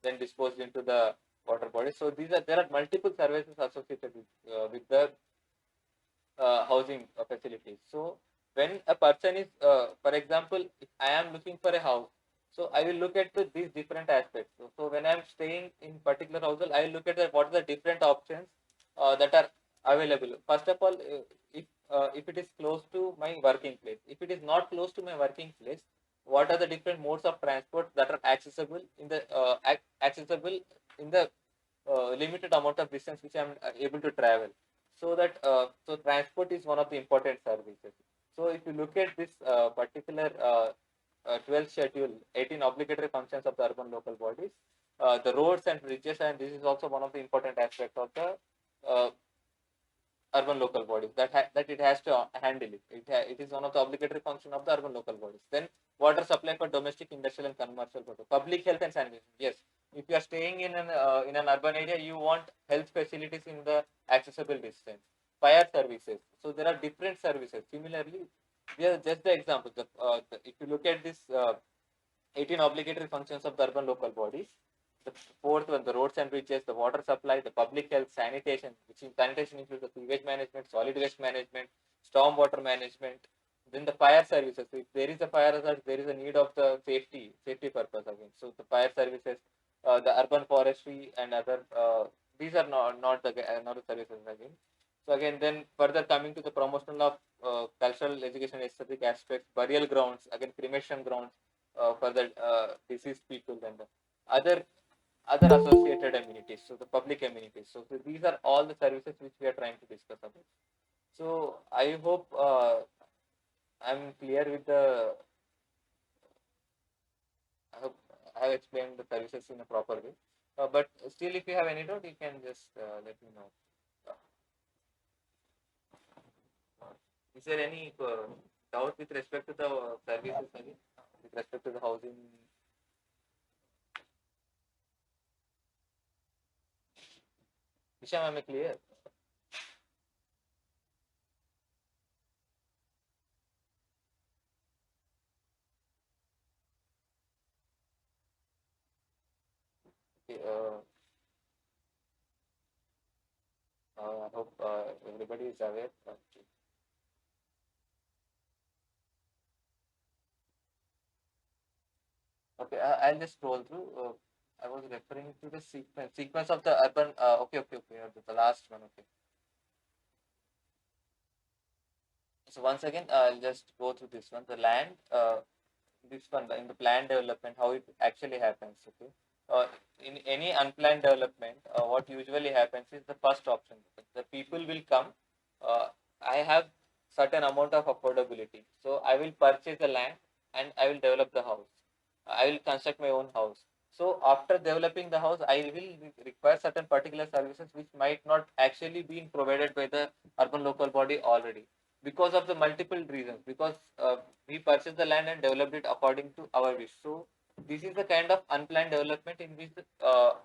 then disposed into the water body. So there are multiple services associated with the housing facilities. So when a person is, for example, if I am looking for a house, so I will look at these different aspects. So when I am staying in particular household, I will look at what are the different options that are available. First of all, if it is close to my working place, if it is not close to my working place, what are the different modes of transport that are accessible in the limited amount of distance which I am able to travel. So that so transport is one of the important services. So if you look at this particular 12th schedule, 18 obligatory functions of the urban local bodies, the roads and bridges, and this is also one of the important aspects of the uh, urban local bodies that it has to handle it. It is one of the obligatory function of the urban local bodies. Then water supply for domestic, industrial, and commercial purpose. Public health and sanitation. Yes, if you are staying in an urban area, you want health facilities in the accessible distance. Fire services. So there are different services. Similarly, just the example. If you look at this 18 obligatory functions of the urban local bodies. The fourth one, the roads and bridges, the water supply, the public health, sanitation, which in sanitation includes the sewage management, solid waste management, storm water management, then the fire services. So if there is a fire hazard, there is a need of the safety purpose again. So the fire services, the urban forestry and other, these are not the services again. So again, then further coming to the promotion of cultural education, aesthetic aspects, burial grounds, again cremation grounds, for the deceased people and the other associated amenities, so the public amenities. So these are all the services which we are trying to discuss about. So I hope I'm clear with the. I hope I have explained the services in a proper way. But still, if you have any doubt, you can just let me know. Is there any doubt with respect to the services again, with respect to the housing? Isham, am I clear? Okay, I hope everybody is aware. Okay, I'll just scroll through. I was referring to the sequence of the urban. Okay. The last one. Okay. So once again, I'll just go through this one. The land. This one in the planned development, how it actually happens. Okay. In any unplanned development, what usually happens is the first option. The people will come. Uh, I have certain amount of affordability, so I will purchase the land and I will develop the house. I will construct my own house. So after developing the house, I will require certain particular services which might not actually be provided by the urban local body already because of the multiple reasons. Because we purchased the land and developed it according to our wish. So this is the kind of unplanned development in which the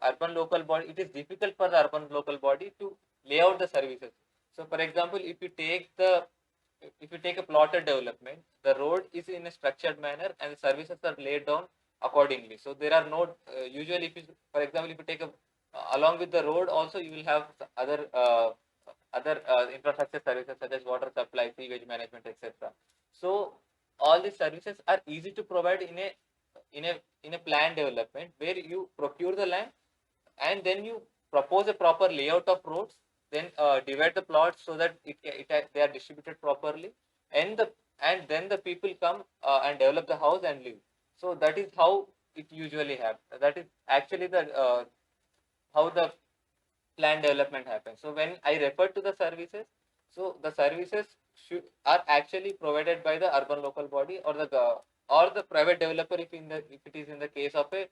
urban local body. It is difficult for the urban local body to lay out the services. So, for example, if you take a plotted development, the road is in a structured manner and the services are laid down accordingly. So there are no usually, if you, for example, if you take a along with the road, also you will have other infrastructure services such as water supply, sewage management, etc. So all these services are easy to provide in a in a plan development where you procure the land and then you propose a proper layout of roads, then divide the plots so that they are distributed properly, and then the people come and develop the house and live. So that is how it usually happens. That is actually the how the plan development happens. So when I refer to the services, so the services are actually provided by the urban local body or the private developer if it is in the case of a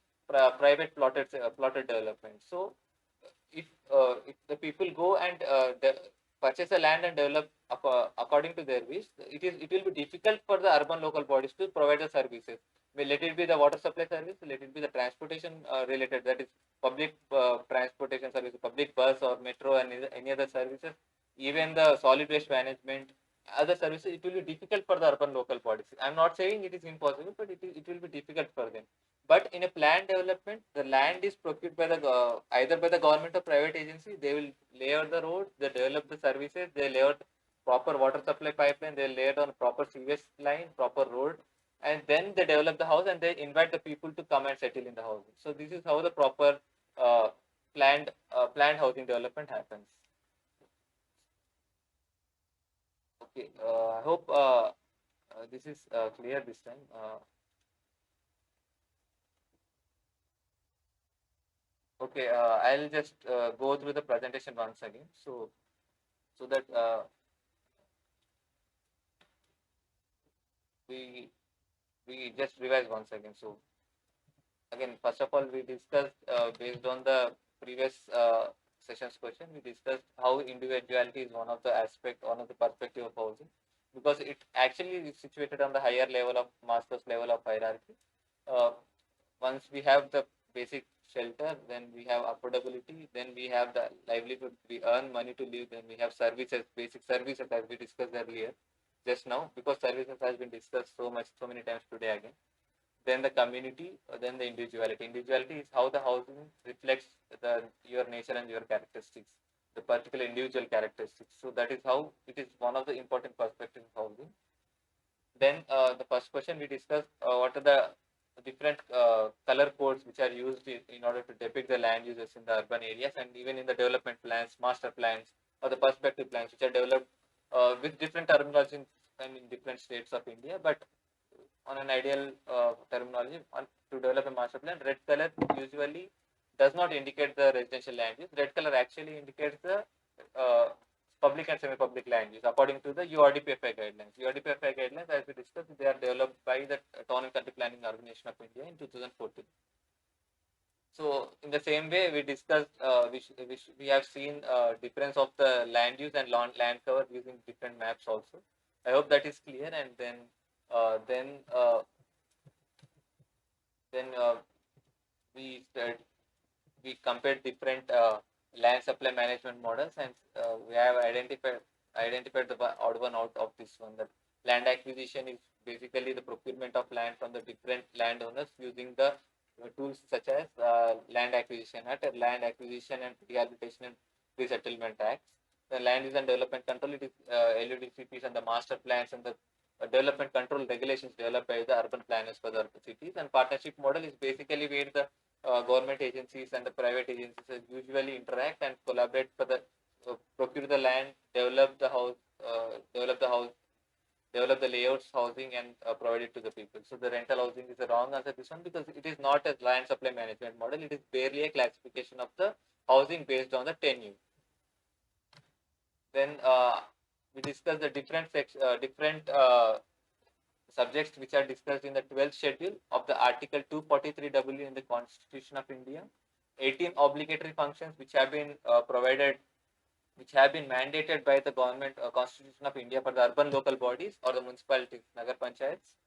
private plotted development. So if the people go and purchase the land and develop according to their wish, it will be difficult for the urban local bodies to provide the services. Let it be the water supply service, let it be the transportation related, that is public transportation service, public bus or metro and any other services, even the solid waste management, other services, it will be difficult for the urban local bodies. I'm not saying it is impossible, but it will be difficult for them. But in a planned development, the land is procured by the either by the government or private agency. They will lay out the road, they develop the services, they lay out proper water supply pipeline, they lay out on proper sewage line, proper road, and then they develop the house and they invite the people to come and settle in the house. So this is how the proper uh, planned housing development happens. Okay, I hope this is clear this time. Okay, I'll just go through the presentation once again. So that we just revise once again. So again, first of all, we discussed based on the previous session's question. We discussed how individuality is one of the one of the perspective of housing, because it actually is situated on the higher level of Maslow's level of hierarchy. Uh, Once we have the basic shelter, then we have affordability, then we have the livelihood, we earn money to live, then we have services, basic services as we discussed earlier just now, because services has been discussed so many times today again. Then the community, then the individuality. Individuality is how the housing reflects your nature and your characteristics, the particular individual characteristics. So that is how it is one of the important perspectives of housing. Then the first question we discussed, what are the different color codes which are used in order to depict the land uses in the urban areas, and even in the development plans, master plans, or the perspective plans, which are developed with different terminology in different states of India. But on an ideal terminology, to develop a master plan, red color usually does not indicate the residential land use. Red color actually indicates the uh, public and semi-public land use according to the URDPFI guidelines. URDPFI guidelines, as we discussed, they are developed by the Town and Country Planning Organization of India in 2014. So in the same way, we discussed, we have seen difference of the land use and land cover using different maps also. I hope that is clear. And then uh, then uh, then we said we compared different land supply management models, and we have identified the odd one out of this one. That land acquisition is basically the procurement of land from the different landowners using the tools such as Land Acquisition Act, Land Acquisition and Rehabilitation and Resettlement Acts. The Land Use and Development Control, it is LUDCPs, and the master plans and the development control regulations developed by the urban planners for the urban cities. And partnership model is basically where the government agencies and the private agencies usually interact and collaborate for the procure the land, develop the house, develop the house, develop the layouts, housing, and provide it to the people. So the rental housing is the wrong answer this one, because it is not a land supply management model. It is barely a classification of the housing based on the tenure. Then we discuss the different subjects which are discussed in the 12th schedule of the Article 243W in the Constitution of India. 18 obligatory functions which have been which have been mandated by the government Constitution of India for the urban local bodies or the municipalities, Nagar Panchayats.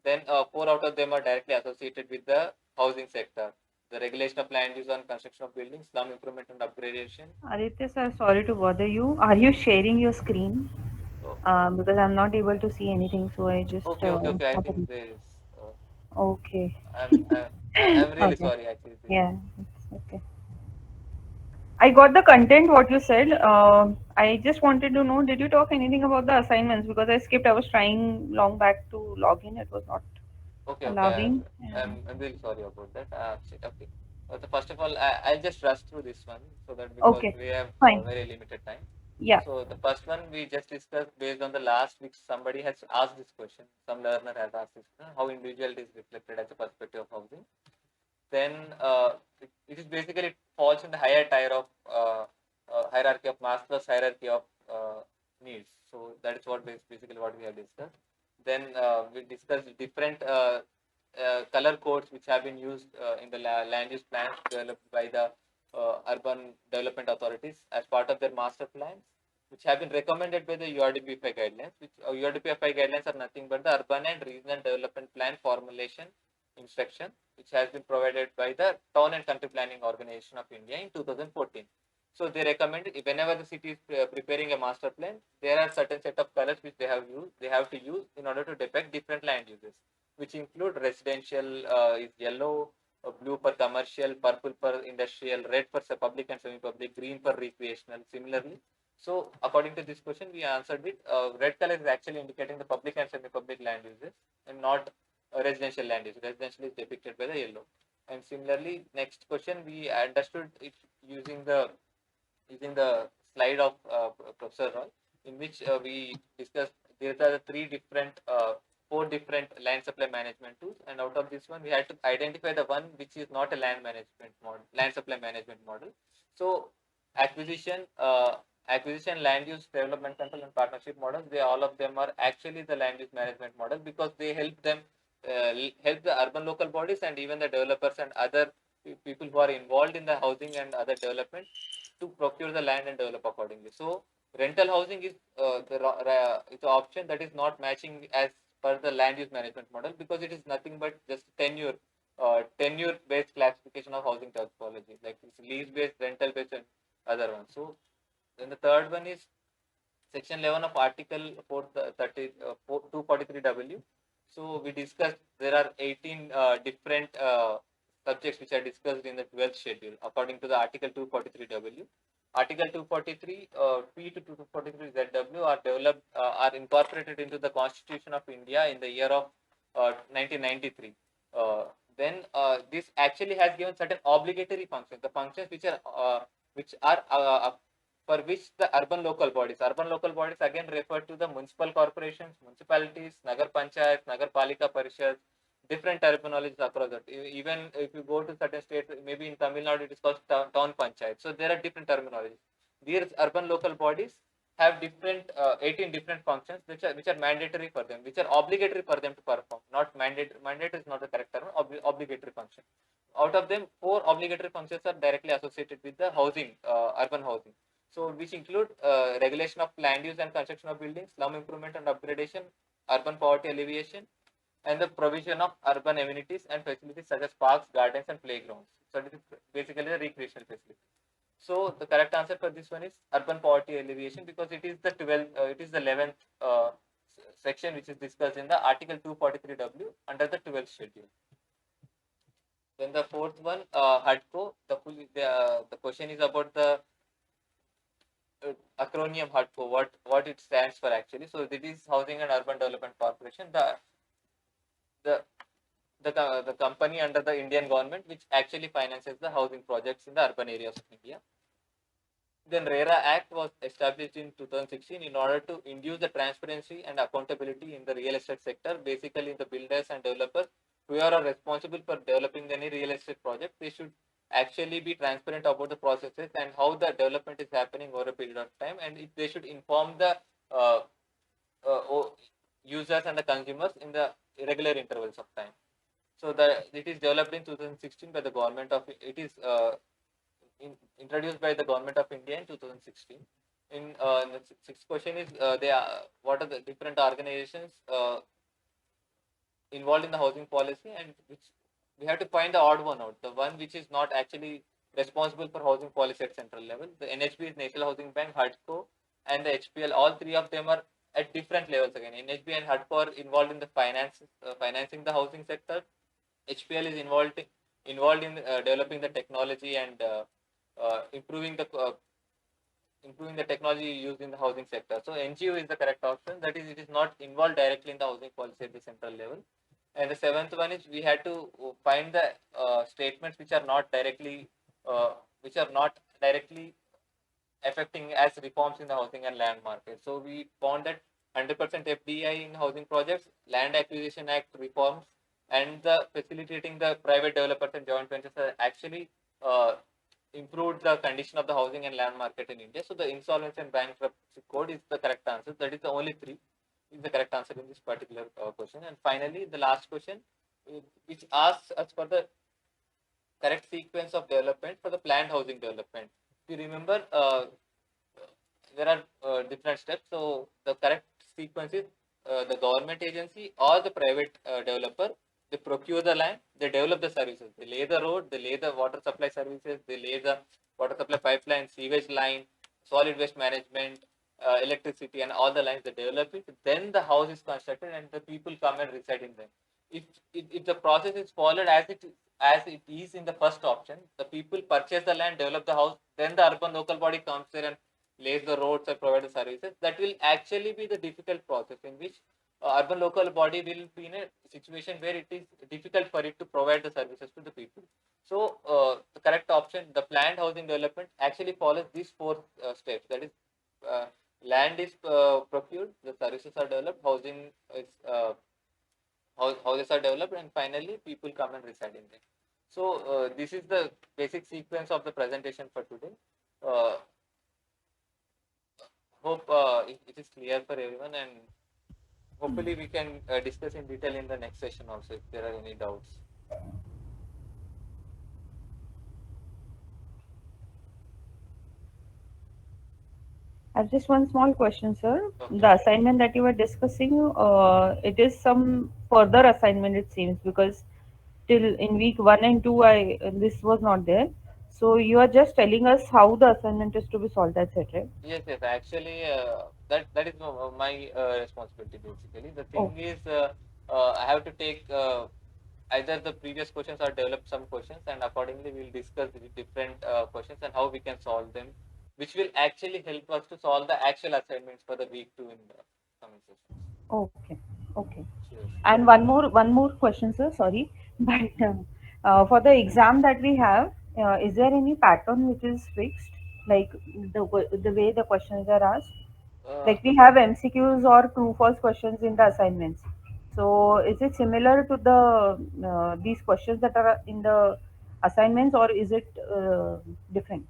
Then 4 out of them are directly associated with the housing sector. The regulation of land use on construction of buildings, slum improvement and upgradation. Aditya sir, sorry to bother you. Are you sharing your screen? So, Because I'm not able to see anything, so I just okay. I think started. there is. Okay. I'm really Okay. sorry. Actually, Yeah, it's okay. I got the content what you said. I just wanted to know, did you talk anything about the assignments? Because I skipped. I was trying long back to log in. It was not. Okay, allowing. I'm really sorry about that. Okay. So first of all, I'll just rush through this one so that because Okay, we have fine. very limited time. Yeah. So the first one we just discussed based on the last week. Somebody has asked this question. Some learner has asked this question, how individuality is reflected as a perspective of housing. Then it is basically falls in the higher tier of hierarchy of Maslow's hierarchy of needs. So that is what basically what we have discussed. Then we discussed different color codes which have been used in the land use plans developed by the urban development authorities as part of their master plans, which have been recommended by the URDPFI guidelines. Which URDPFI guidelines are nothing but the urban and regional development plan formulation instruction, which has been provided by the Town and Country Planning Organization of India in 2014. So they recommend whenever the city is preparing a master plan, there are certain set of colors which they have to use in order to depict different land uses, which include residential is yellow, blue for commercial, purple for industrial, red for public and semi-public, green for recreational. Similarly, so according to this question, we answered it. Red color is actually indicating the public and semi-public land uses, and not residential land use. Residential is depicted by the yellow. And similarly, next question we understood it using the slide of Professor Roy, in which we discussed there are the four different land supply management tools, and out of this one, we had to identify the one which is not a land supply management model. So acquisition, land use, development control, and partnership models. All of them are actually the land use management model because they help the urban local bodies and even the developers and other people who are involved in the housing and other development to procure the land and develop accordingly. So rental housing is it's an option that is not matching as per the land use management model because it is nothing but just tenure based classification of housing typology, like it's lease based, rental based, and other ones. So then the third one is section 11 of article 243W. So we discussed there are 18 different subjects which are discussed in the 12th schedule according to the article 243W. Article 243 P to 243 ZW are incorporated into the Constitution of India in the year of 1993. This actually has given certain obligatory functions, the functions which are for which the urban local bodies again refer to the municipal corporations, municipalities, Nagar Panchayat, Nagar Palika Parishad, different terminologies across that. Even if you go to certain states, maybe in Tamil Nadu it is called town panchayat. So there are different terminologies. These urban local bodies have 18 different functions which are mandatory for them, which are obligatory for them to perform. Not mandatory. Mandatory is not the correct term. Obligatory function. Out of them, 4 obligatory functions are directly associated with the housing, urban housing. So which include regulation of land use and construction of buildings, slum improvement and upgradation, urban poverty alleviation, and the provision of urban amenities and facilities such as parks, gardens, and playgrounds. So this is basically the recreational facilities. So the correct answer for this one is urban poverty alleviation because it is the 11th section which is discussed in the Article 243W under the 12th schedule. Then the fourth one, HUDCO. The question is about the acronym HUDCO, what it stands for actually. So this is Housing and Urban Development Corporation, the company under the Indian government which actually finances the housing projects in the urban areas of India. Then RERA Act was established in 2016 in order to induce the transparency and accountability in the real estate sector. Basically, the builders and developers who are responsible for developing any real estate project, they should actually be transparent about the processes and how the development is happening over a period of time, and they should inform the users and the consumers in the irregular intervals of time. So it is developed in 2016 by the government of it is introduced by the government of India in 2016. The sixth question is what are the different organizations involved in the housing policy, and which we have to find the odd one out, the one which is not actually responsible for housing policy at central level. The NHB is National Housing Bank, HUDCO, and the HPL. All three of them are at different levels again. NHB and HUDCO are involved in the financing the housing sector. HPL is involved in developing the technology and improving the technology used in the housing sector. So NGO is the correct option. That is, it is not involved directly in the housing policy at the central level. And the seventh one is we had to find the statements which are not directly affecting as reforms in the housing and land market. So we found that 100% FDI in housing projects, Land Acquisition Act reforms, and the facilitating the private developers and joint ventures are actually improved the condition of the housing and land market in India. So the insolvency and bankruptcy code is the correct answer. That is the only three is the correct answer in this particular question. And finally, the last question, which asks us for the correct sequence of development for the planned housing development. If you remember, there are different steps. So the correct sequence is the government agency or the private developer. They procure the land, they develop the services. They lay the road, they lay the water supply services, they lay the water supply pipeline, sewage line, solid waste management, electricity, and all the lines. They develop it. Then the house is constructed, and the people come and reside in them. If the process is followed as it is in the first option, the people purchase the land, develop the house, then the urban local body comes there and lays the roads and provide the services. That will actually be the difficult process in which urban local body will be in a situation where it is difficult for it to provide the services to the people. So the correct option, the planned housing development, actually follows these four steps. That is, land is procured, the services are developed, housing is houses are developed, and finally people come and reside in them. So this is the basic sequence of the presentation for today. Uh, hope it is clear for everyone, and hopefully we can discuss in detail in the next session also if there are any doubts. I have just one small question, sir. Okay. The assignment that you were discussing, it is some further assignment, it seems, because till in week 1 and 2, this was not there. So you are just telling us how the assignment is to be solved, that's it, right? Yes, yes. Actually, that is my responsibility basically. The thing Okay. is, I have to take either the previous questions or develop some questions, and accordingly we'll discuss the different questions and how we can solve them, which will actually help us to solve the actual assignments for the week 2 in the coming sessions. Okay. Okay. Sure, sure. And one more question, sir. Sorry, but for the exam that we have, is there any pattern which is fixed, like the way the questions are asked? Uh, Like we have MCQs or true false questions in the assignments. So is it similar to the these questions that are in the assignments, or is it different?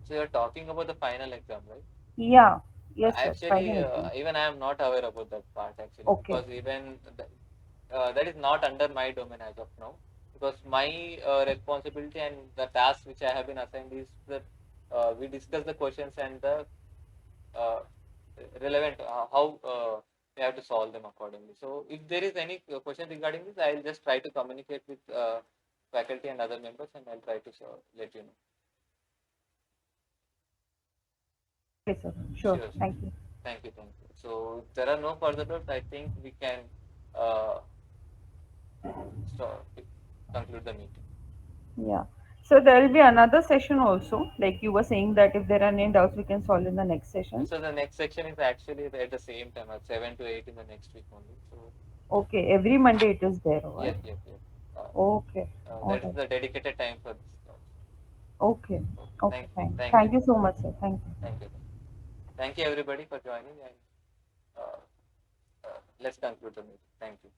so you're talking about the final exam, right? Yeah. Yes, sir. Actually, Final exam. even I am not aware about that part actually, Okay. because even that is not under my domain as of now. Because my responsibility and the task which I have been assigned is that we discuss the questions and the uh, relevant how we have to solve them accordingly. So, if there is any question regarding this, I will just try to communicate with faculty and other members, and I'll try to let you know. Okay, sir. Sure. Sure. Thank you. Thank you. Thank you. So, if there are no further doubts, I think we can uh, conclude the meeting. Yeah. So there will be another session also. Like you were saying that if there are any doubts, we can solve in the next session. So, the next section is actually at the same time at 7 to 8 in the next week only. So, Okay. Every Monday it is there, right? yes, yes, yes. Okay. All That is right. the dedicated time for this. Okay. Okay. Okay. Fine. Thank you, Thank you so much, sir. Thank you. thank you, thank you, everybody for joining, and let's conclude the meeting. Thank you.